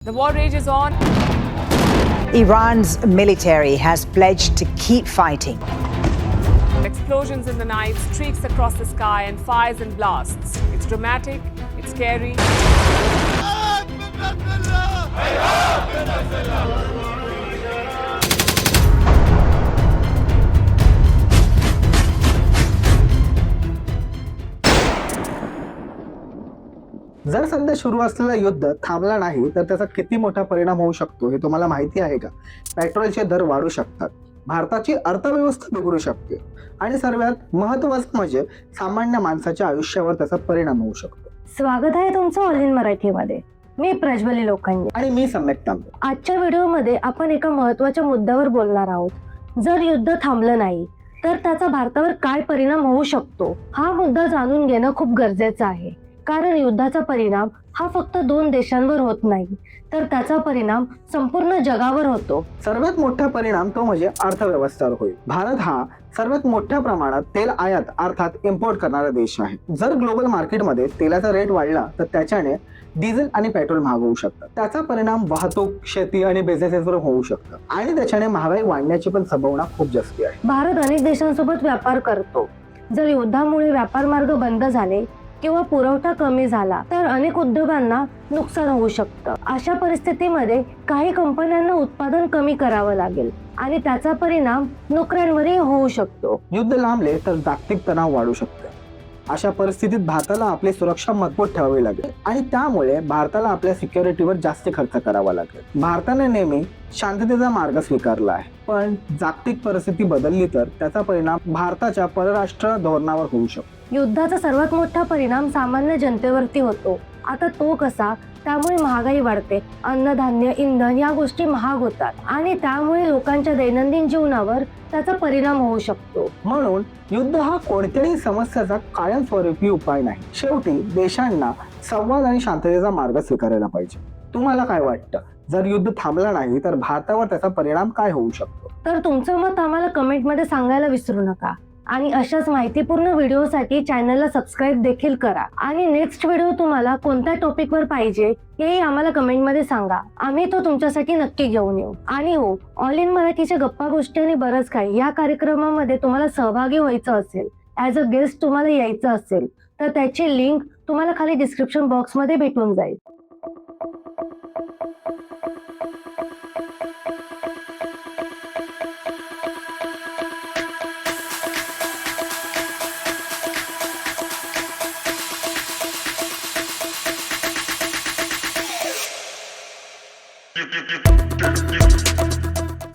The war rages on. Iran's military has pledged to keep fighting. Explosions in the night, streaks across the sky, and fires and blasts. It's dramatic, it's scary. जर सध्या सुरू असलेलं युद्ध थांबला नाही तर त्याचा किती मोठा परिणाम होऊ शकतो हे तुम्हाला माहिती आहे का? पेट्रोलचे दर वाढू शकतात, भारताची अर्थव्यवस्था बिघडू शकते आणि सर्वात महत्त्वाचं म्हणजे सामान्य माणसाच्या आयुष्यावर त्याचा परिणाम होऊ शकतो. स्वागत आहे तुमचं ऑल इन मराठीमध्ये. मी प्रज्वली लोखंडे आणि मी सम्यक तांबे. आजच्या व्हिडिओमध्ये आपण एका महत्त्वाच्या मुद्द्यावर बोलणार आहोत. जर युद्ध थांबलं नाही तर त्याचा भारतावर काय परिणाम होऊ शकतो हा मुद्दा जाणून घेणं खूप गरजेचं आहे. कारण युद्धाचा परिणाम हा फक्त 2 देशांवर होत नाही तर त्याचा परिणाम संपूर्ण जगावर होतो. सर्वात मोठा परिणाम तो म्हणजे अर्थव्यवस्थेवर होईल. भारत हा सर्वात मोठ्या प्रमाणात तेल आयात अर्थात इम्पोर्ट करणारा देश आहे. जर ग्लोबल मार्केटमध्ये तेलाचा रेट वाढला तर त्याच्याने डिझेल आणि पेट्रोल महाग होऊ शकतात. त्याचा परिणाम वाहतूक, शेती आणि बिझनेसेसवर होऊ शकतो आणि त्याच्याने महागाई वाढण्याची पण संभावना खूप जास्त आहे. भारत अनेक देशांसोबत व्यापार करतो. जर युद्धामुळे व्यापार मार्ग बंद झाले किंवा पुरवठा कमी झाला तर अनेक उद्योगांना नुकसान होऊ शकतं. अशा परिस्थितीमध्ये काही कंपन्यांना उत्पादन कमी करावं लागेल आणि त्याचा परिणाम नोकऱ्यांवरही होऊ शकतो. युद्ध लांबले तर जागतिक तणाव वाढू शकतो. अशा परिस्थितीत भारताला आपली सुरक्षा मजबूत ठेवावी लागेल आणि त्यामुळे भारताला आपल्या सिक्युरिटीवर जास्त खर्च करावा लागेल. भारताने नेहमी शांततेचा मार्ग स्वीकारला आहे, पण जागतिक परिस्थिती बदलली तर त्याचा परिणाम भारताच्या परराष्ट्र धोरणावर होऊ शकतो. युद्धाचा सर्वात मोठा परिणाम सामान्य जनतेवरती होतो. आता तो कसा? त्यामुळे महागाई वाढते, अन्नधान्य, इंधन या गोष्टी महाग होतात आणि त्यामुळे लोकांच्या दैनंदिन जीवनावर त्याचा परिणाम होऊ शकतो. म्हणून युद्ध हा कोणत्याही समस्येचा कायमस्वरूपी उपाय नाही. शेवटी देशांना संवाद आणि शांततेचा मार्ग स्वीकारायला पाहिजे. तुम्हाला काय वाटतं? जर युद्ध थांबलं नाही तर भारतावर त्याचा परिणाम काय होऊ शकतो? तर तुमचं मत आम्हाला कमेंटमध्ये सांगायला विसरू नका आणि अशाच माहितीपूर्ण व्हिडिओसाठी चॅनलला सबस्क्राईब देखील करा. आणि नेक्स्ट व्हिडिओ तुम्हाला कोणत्या टॉपिकवर पाहिजे हेही आम्हाला कमेंटमध्ये सांगा. आम्ही तो तुमच्यासाठी नक्की घेऊन येऊ. आणि हो, ऑल इन मराठीच्या गप्पा गोष्टी आणि बरंच काही या कार्यक्रमामध्ये तुम्हाला सहभागी व्हायचं असेल, ॲज अ गेस्ट तुम्हाला यायचं असेल तर त्याची लिंक तुम्हाला खाली डिस्क्रिप्शन बॉक्समध्ये भेटून जाईल. Thank you.